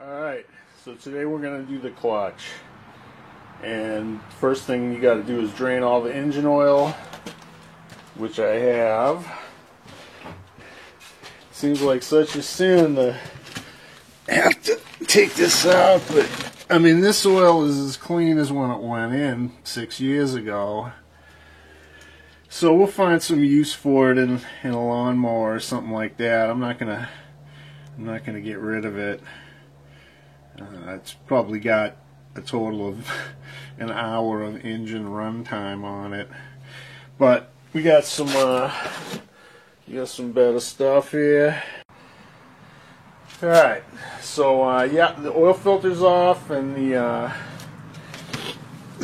Alright, so today we're going to do the clutch. And first thing you got to do is drain all the engine oil, which I have. Seems like such a sin to have to take this out, but I mean, this oil is as clean as when it went in 6 years ago. So we'll find some use for it in a lawnmower or something like that. I'm not gonna get rid of it. It's probably got a total of an hour of engine runtime on it, but we got some better stuff here. All right, so yeah, the oil filter's off and the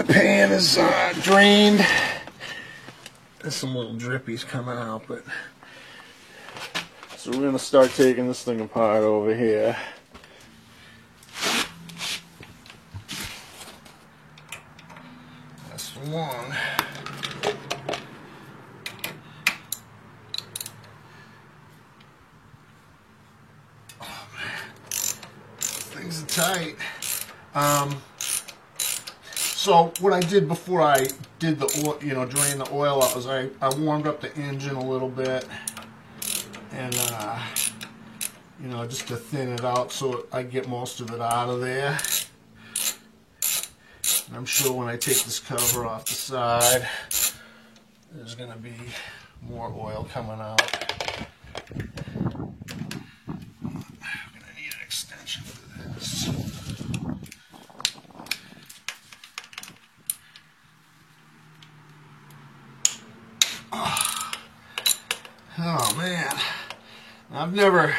pan is drained. There's some little drippies coming out, but so we're gonna start taking this thing apart over here. That's the one. Oh man, things are tight. So what I did before I did the oil, drain the oil out, was I warmed up the engine a little bit, and just to thin it out so I get most of it out of there. And I'm sure when I take this cover off the side, there's going to be more oil coming out. I'm going to need an extension for this. Oh man, I've never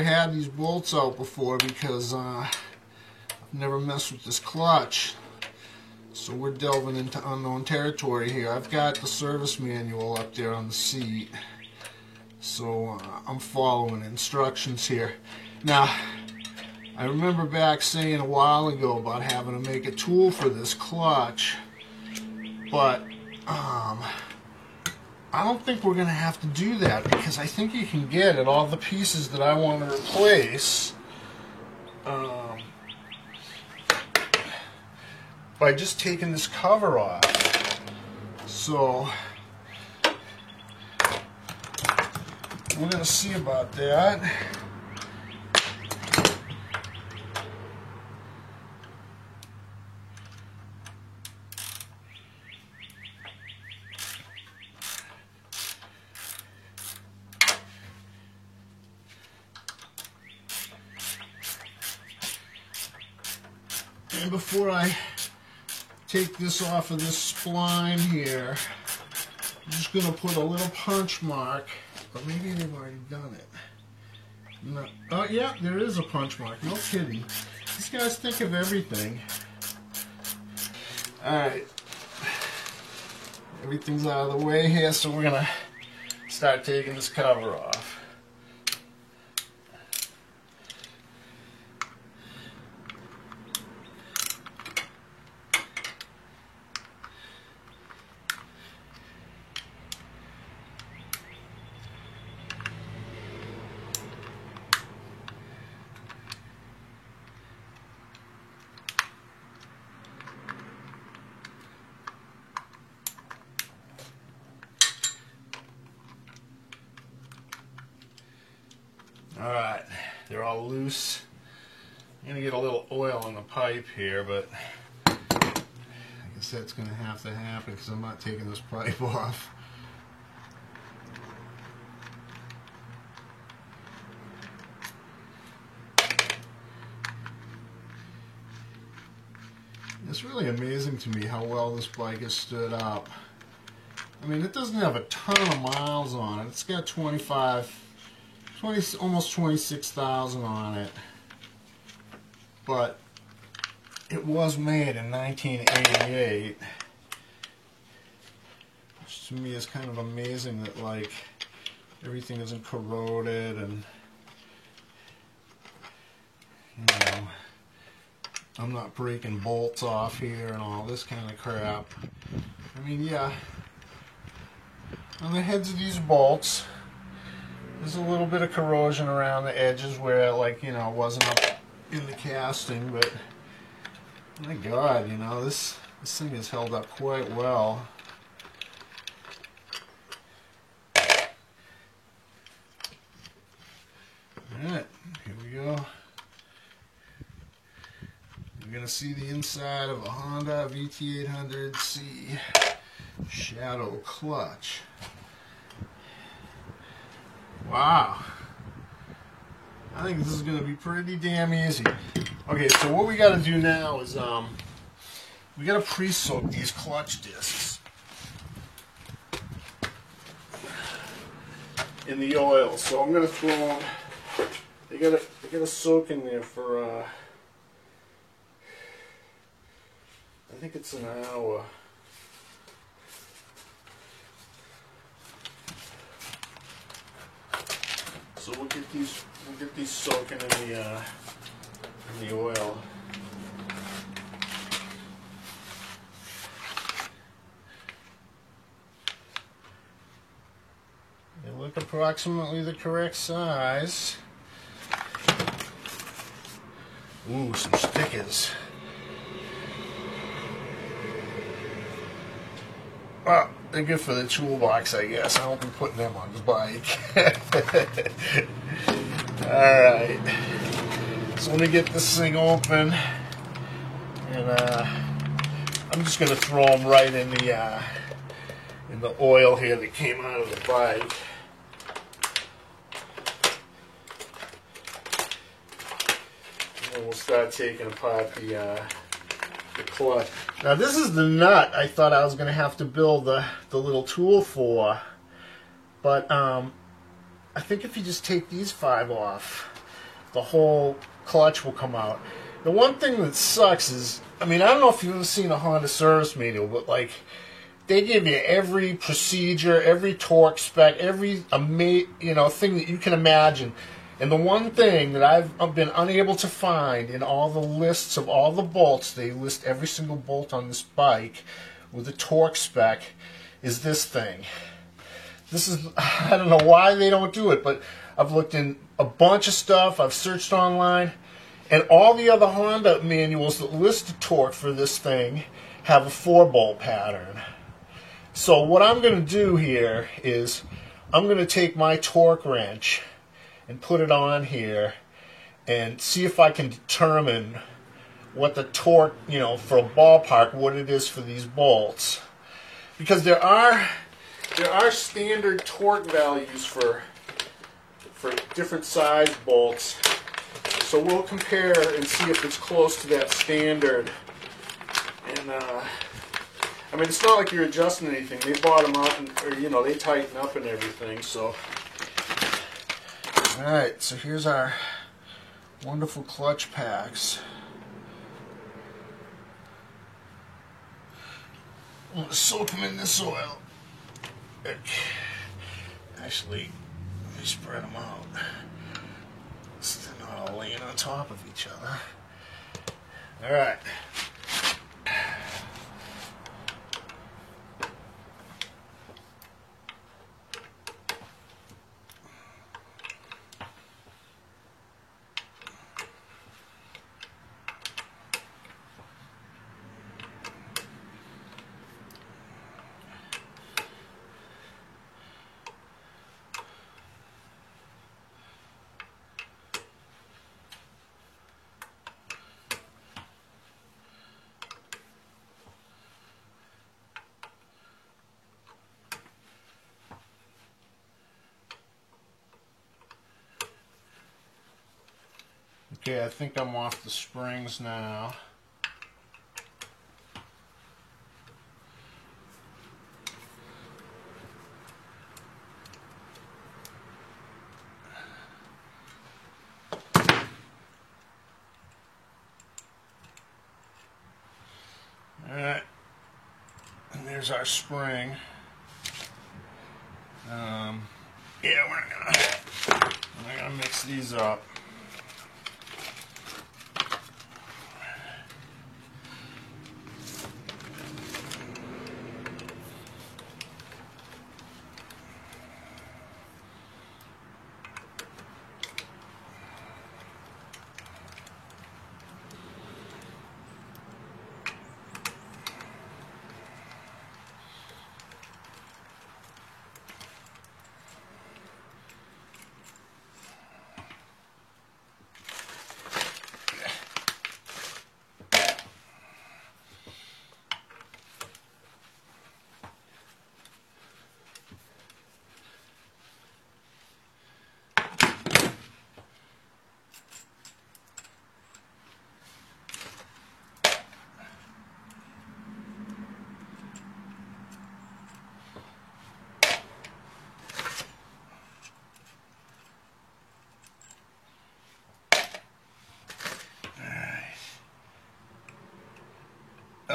had these bolts out before because I've never messed with this clutch. So we're delving into unknown territory here. I've got the service manual up there on the seat, so I'm following instructions here. Now, I remember back saying a while ago about having to make a tool for this clutch, but I don't think we're going to have to do that, because I think you can get at all the pieces that I want to replace by just taking this cover off. So we're going to see about that. And before I take this off of this spline here, I'm just going to put a little punch mark, or maybe they've already done it. No, oh yeah, there is a punch mark, no kidding. These guys think of everything. Alright, everything's out of the way here, so we're going to start taking this cover off. Alright, they're all loose. I'm going to get a little oil in the pipe here, but I guess that's going to have to happen because I'm not taking this pipe off. It's really amazing to me how well this bike has stood up. I mean, it doesn't have a ton of miles on it. It's got almost 26,000 on it, but it was made in 1988, which to me is kind of amazing that like everything isn't corroded, and I'm not breaking bolts off here and all this kind of crap. I mean, yeah, on the heads of these bolts, there's a little bit of corrosion around the edges where, like, wasn't in the casting, but my God, you know, this thing has held up quite well. Alright, here we go. You're going to see the inside of a Honda VT800C Shadow clutch. Wow. I think this is going to be pretty damn easy. Okay, so what we got to do now is we got to pre-soak these clutch discs in the oil. So I'm going to throw them. They gotta soak in there for I think it's an hour. So we'll get these soaking in the oil. They look approximately the correct size. Ooh, some stickers. Well, they're good for the toolbox, I guess. I won't be putting them on the bike. Alright. So let me get this thing open. And I'm just going to throw them right in the oil here that came out of the bike. And then we'll start taking apart the clutch. Now this is the nut I thought I was going to have to build the little tool for, but I think if you just take these 5 off, the whole clutch will come out. The one thing that sucks is, I mean, I don't know if you've ever seen a Honda service manual, but like, they give you every procedure, every torque spec, every thing that you can imagine. And the one thing that I've been unable to find in all the lists of all the bolts, they list every single bolt on this bike with a torque spec, is this thing. This is, I don't know why they don't do it, but I've looked in a bunch of stuff, I've searched online, and all the other Honda manuals that list the torque for this thing have a 4-bolt pattern. So what I'm going to do here is I'm going to take my torque wrench and put it on here and see if I can determine what the torque, for a ballpark, what it is for these bolts. Because there are standard torque values for different size bolts. So we'll compare and see if it's close to that standard. And I mean, it's not like you're adjusting anything. They bottom out and, they tighten up and everything. So, all right. So here's our wonderful clutch packs. I'm gonna soak them in this oil. Actually, let me spread them out. So they're not all laying on top of each other. All right. Okay, I think I'm off the springs now. Alright, and there's our spring. Yeah, we're gonna mix these up.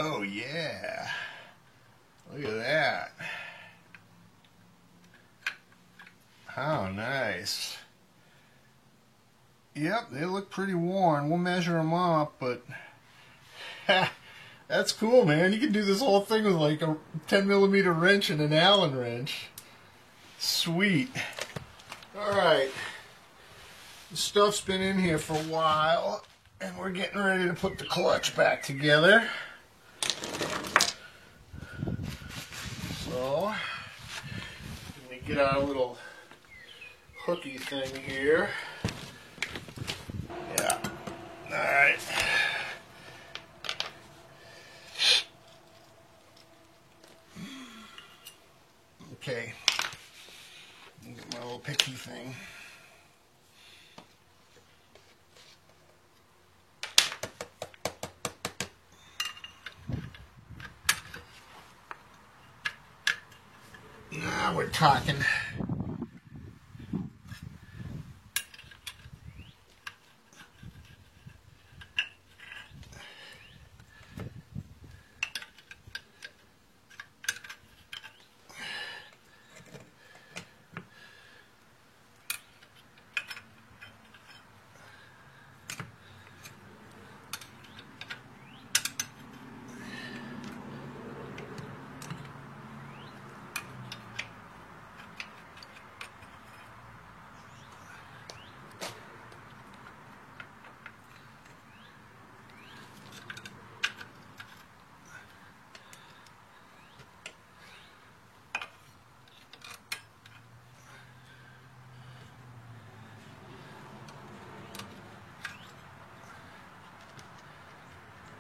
Oh yeah. Look at that. How nice. Yep, they look pretty worn. We'll measure them up, but that's cool, man. You can do this whole thing with like a 10mm wrench and an Allen wrench. Sweet. Alright. The stuff's been in here for a while, and we're getting ready to put the clutch back together. So, let me get our little hooky thing here. Yeah. Alright. Okay. Get my little picky thing. Now we're talking.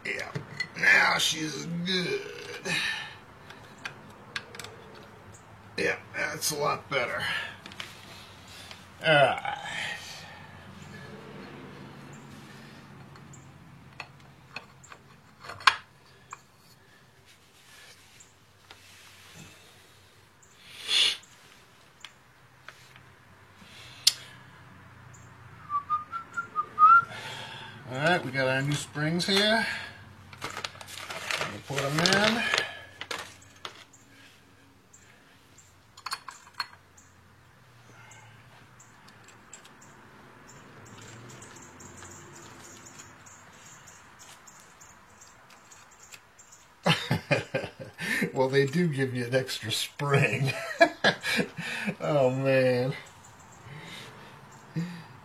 Yeah, now she's good. Yeah, that's a lot better. Alright. Alright, we got our new springs here. Put them in. Well, they do give you an extra spring. Oh man.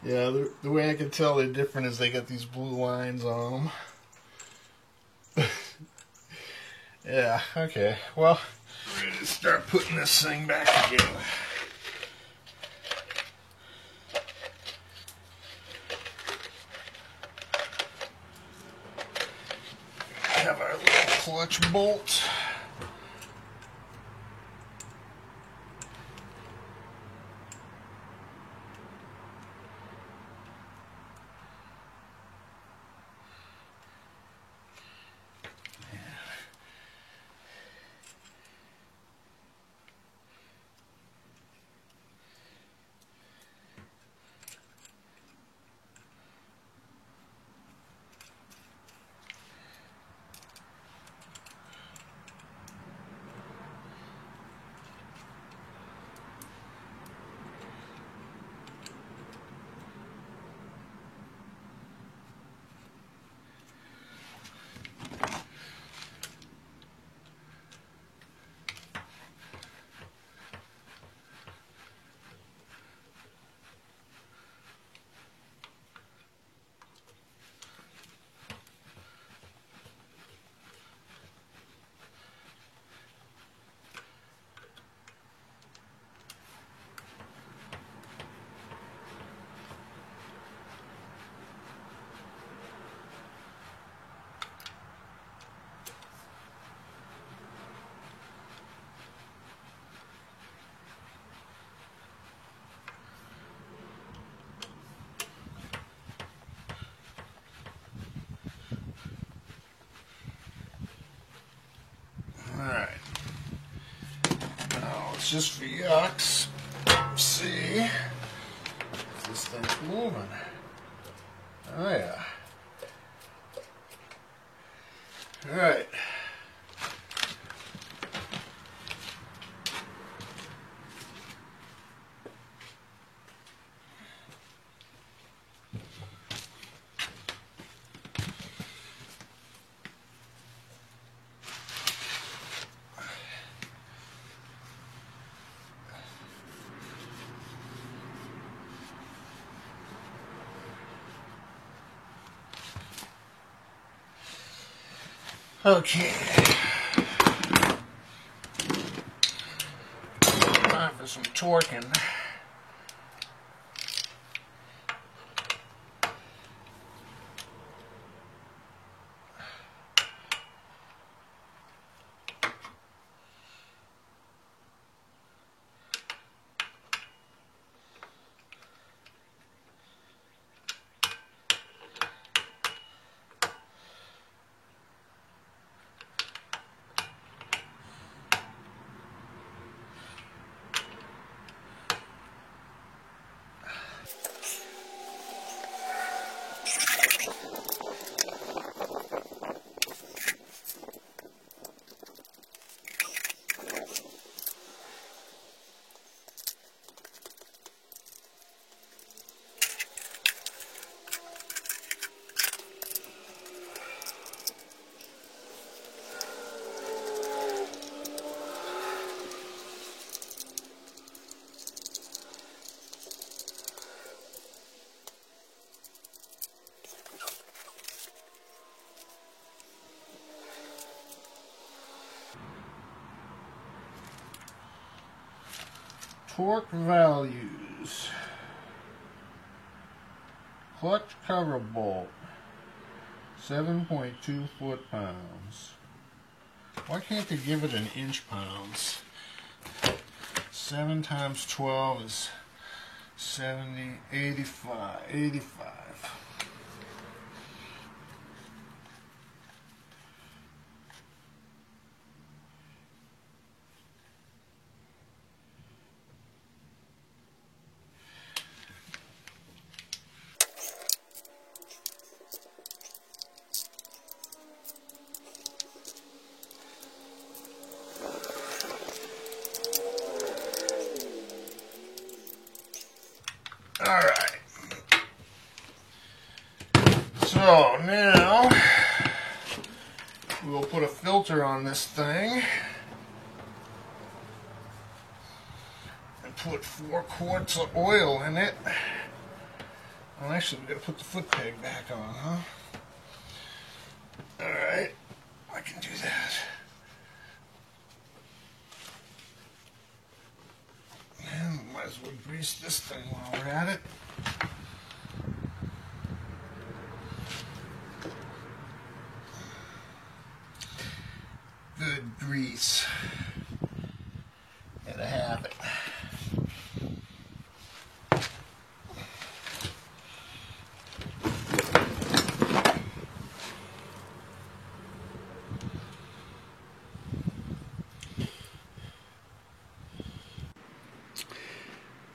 Yeah, the way I can tell they're different is they got these blue lines on them. Yeah, okay. Well, we're ready to start putting this thing back together. Have our little clutch bolt. Alright. Now it's just for yucks. See if this thing's moving. Oh yeah. Alright. Okay. Time for some torquing. Torque values. Clutch cover bolt, 7.2 foot-pounds. Why can't they give it in inch-pounds? 7 times 12 is 70, 85. Alright, so now we'll put a filter on this thing and put 4 quarts of oil in it. Well, actually, we've got to put the foot peg back on, huh? Alright, I can do that. And might as well grease this thing while we're at it. Good grease. Gotta have it.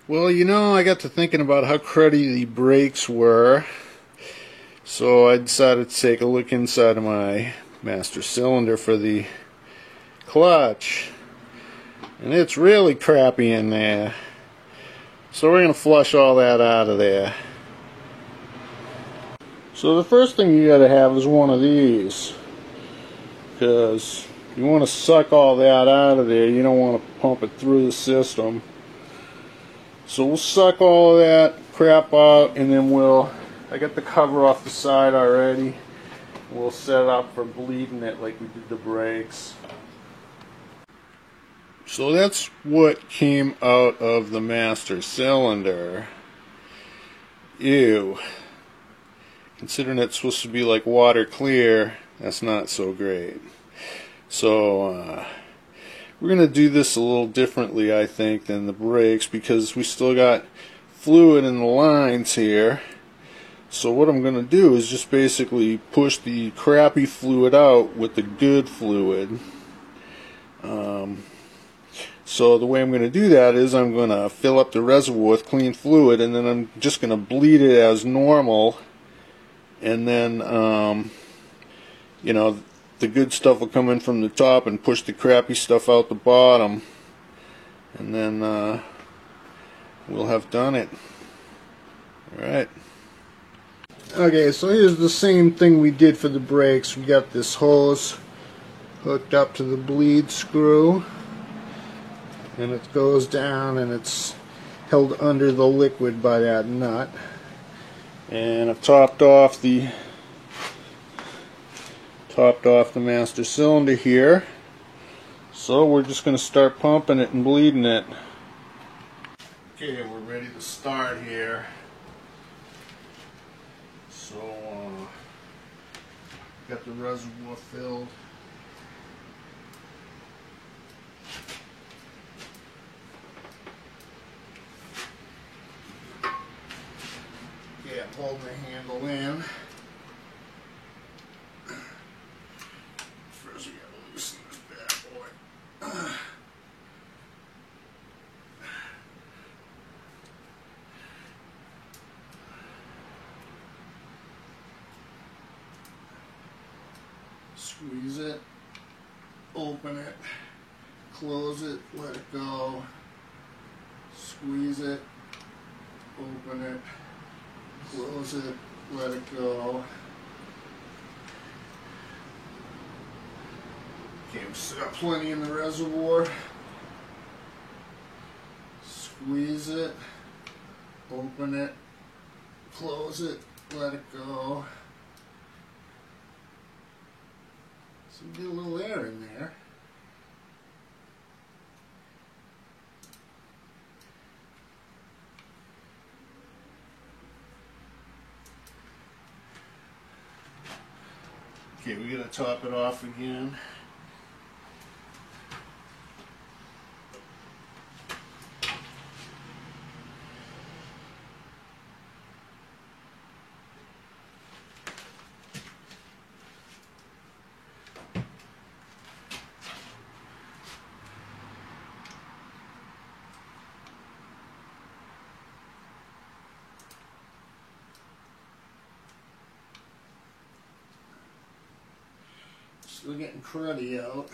Well, you know, I got to thinking about how cruddy the brakes were, so I decided to take a look inside of my master cylinder for the clutch, and it's really crappy in there. So we're going to flush all that out of there. So the first thing you got to have is one of these, because you want to suck all that out of there. You don't want to pump it through the system. So we'll suck all of that crap out, and then I got the cover off the side already. We'll set it up for bleeding it like we did the brakes. So that's what came out of the master cylinder. Ew. Considering it's supposed to be like water clear, that's not so great. So we're going to do this a little differently, I think, than the brakes, because we still got fluid in the lines here. So what I'm going to do is just basically push the crappy fluid out with the good fluid. So the way I'm going to do that is I'm going to fill up the reservoir with clean fluid, and then I'm just going to bleed it as normal, and then you know, the good stuff will come in from the top and push the crappy stuff out the bottom, and then we'll have done it. Alright. Okay, so here's the same thing we did for the brakes. We got this hose hooked up to the bleed screw, and it goes down and it's held under the liquid by that nut. And I've topped off the Topped off the master cylinder here. So we're just going to start pumping it and bleeding it. Okay, we're ready to start here. So, got the reservoir filled. Okay, I'm holding the handle in. First we gotta loosen this bad boy. Squeeze it, open it, close it, let it go. Squeeze it, open it, close it, let it go. Okay, we still got plenty in the reservoir. Squeeze it, open it, close it, let it go. So get a little air in there. Okay, we're going to top it off again. Still getting cruddy out.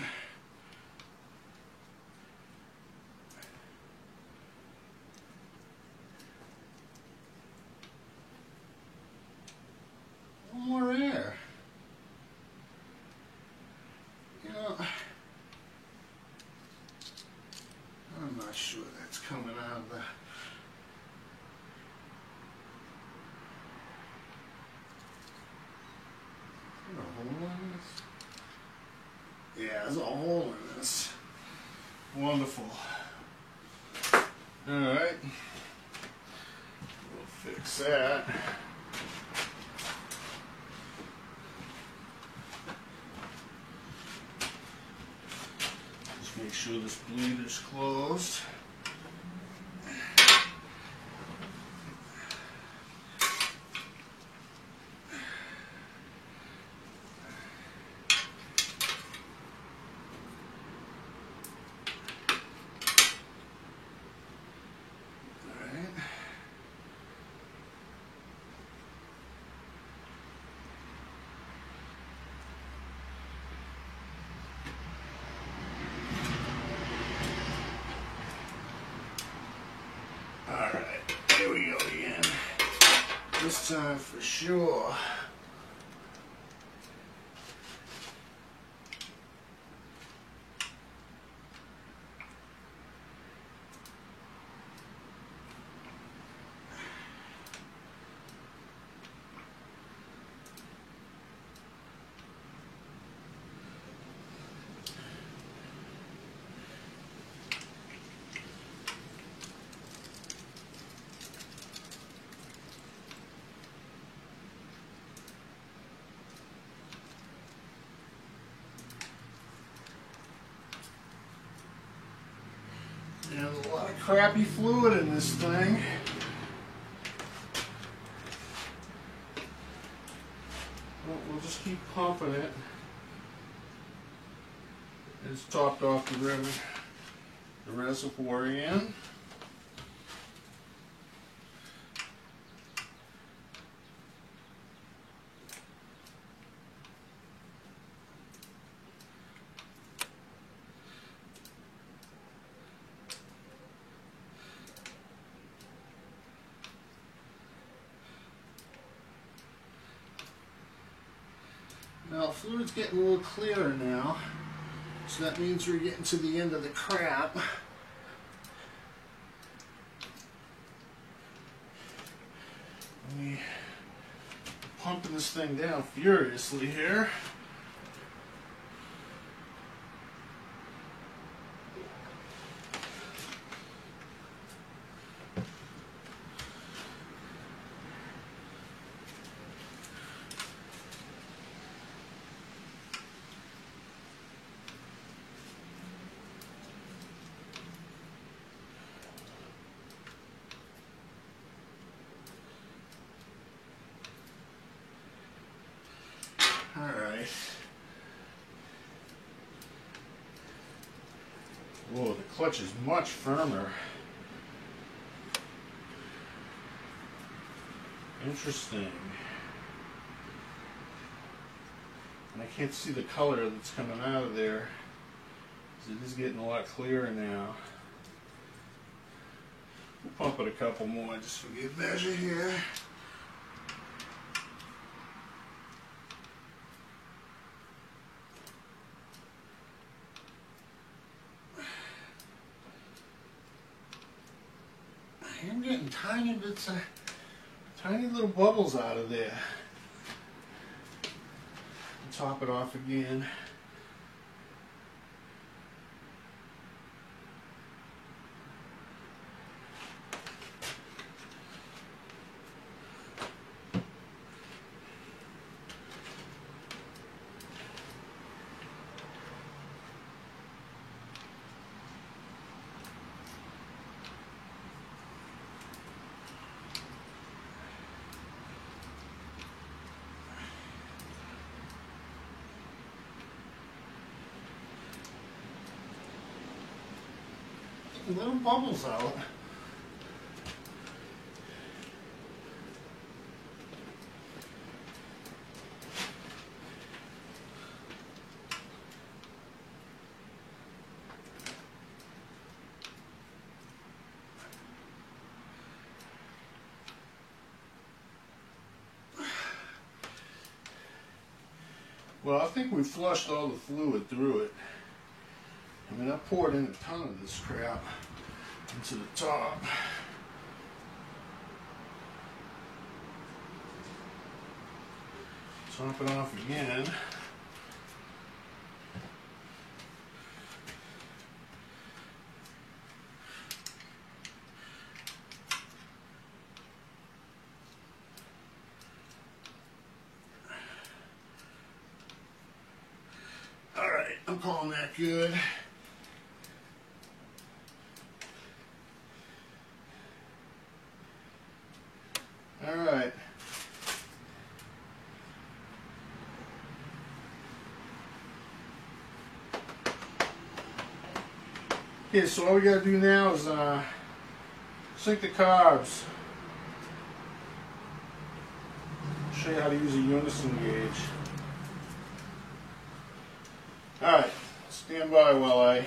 More air. You know, I'm not sure that's coming out of the... Is there a hole in this? Yeah, there's a hole in this. Wonderful. Alright. We'll fix that. Just make sure this bleeder's closed. Alright, here we go again. This time for sure. There's a lot of crappy fluid in this thing. Well, we'll just keep pumping it. It's topped off the reservoir in. Now, the fluid's getting a little clearer now, so that means we're getting to the end of the crap. We're pumping this thing down furiously here. clutch is much firmer. Interesting. And I can't see the color that's coming out of there. It is getting a lot clearer now. We'll pump it a couple more just for good measure here. I'm getting tiny bits of, tiny little bubbles out of there. Top it off again. Little bubbles out. Well, I think we flushed all the fluid through it. I mean, I poured in a ton of this crap into the top. Top it off again. All right, I'm calling that good. All right. Okay, so all we gotta do now is sink the carbs. I'll show you how to use a unison gauge. All right, stand by while I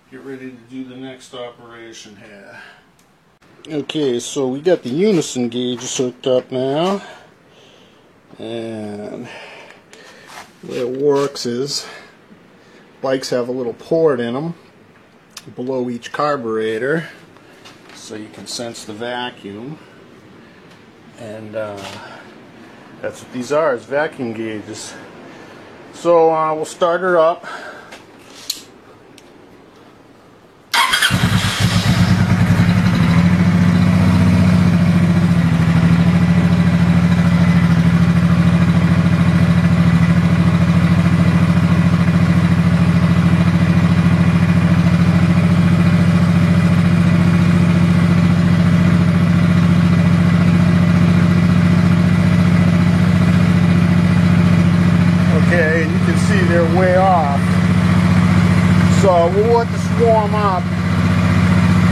get ready to do the next operation here. Okay, so we got the unison gauge hooked up now, and the way it works is bikes have a little port in them below each carburetor so you can sense the vacuum, and that's what these are, is vacuum gauges. So we'll start her up. Okay, and you can see they're way off. So we'll let this warm up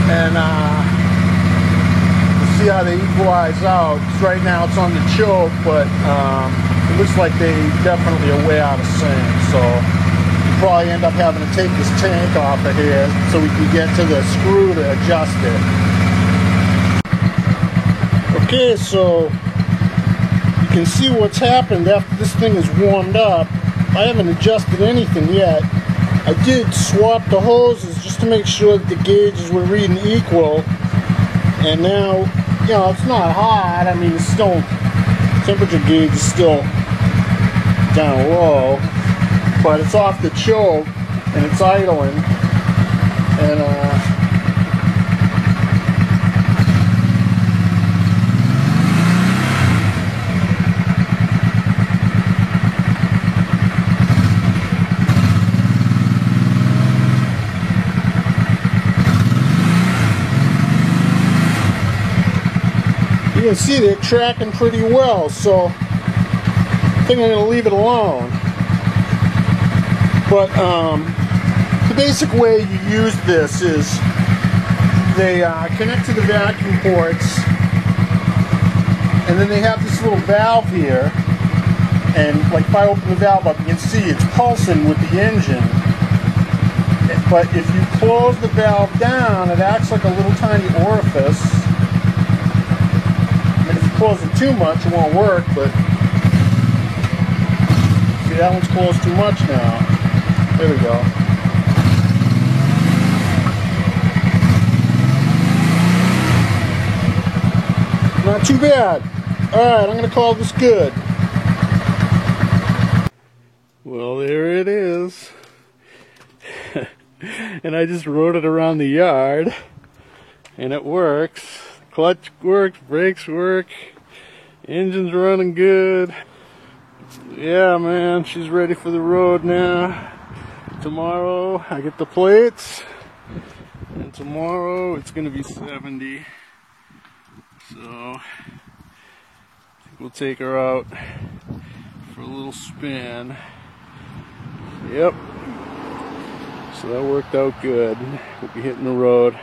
and we'll see how they equalize out. 'Cause right now it's on the choke, but it looks like they definitely are way out of sync. So we'll probably end up having to take this tank off of here so we can get to the screw to adjust it. Okay, so you can see what's happened after this thing is warmed up. I haven't adjusted anything yet. I did swap the hoses just to make sure that the gauges were reading equal. And now, you know, it's not hot. I mean, it's still, temperature gauge is still down low, but it's off the choke and it's idling. And you can see they're tracking pretty well, so I think I'm going to leave it alone. But for basic way you use this is they connect to the vacuum ports, and then they have this little valve here, and like if I open the valve up, you can see it's pulsing with the engine. But if you close the valve down, it acts like a little tiny orifice. And if you close it too much, it won't work, but see, that one's closed too much now. There we go. Not too bad. Alright, I'm going to call this good. Well, there it is. And I just rode it around the yard, and it works. Clutch works, brakes work, engine's running good. Yeah, man, she's ready for the road now. Tomorrow I get the plates, and tomorrow it's gonna be 70. So I think we'll take her out for a little spin. Yep. So that worked out good. We'll be hitting the road.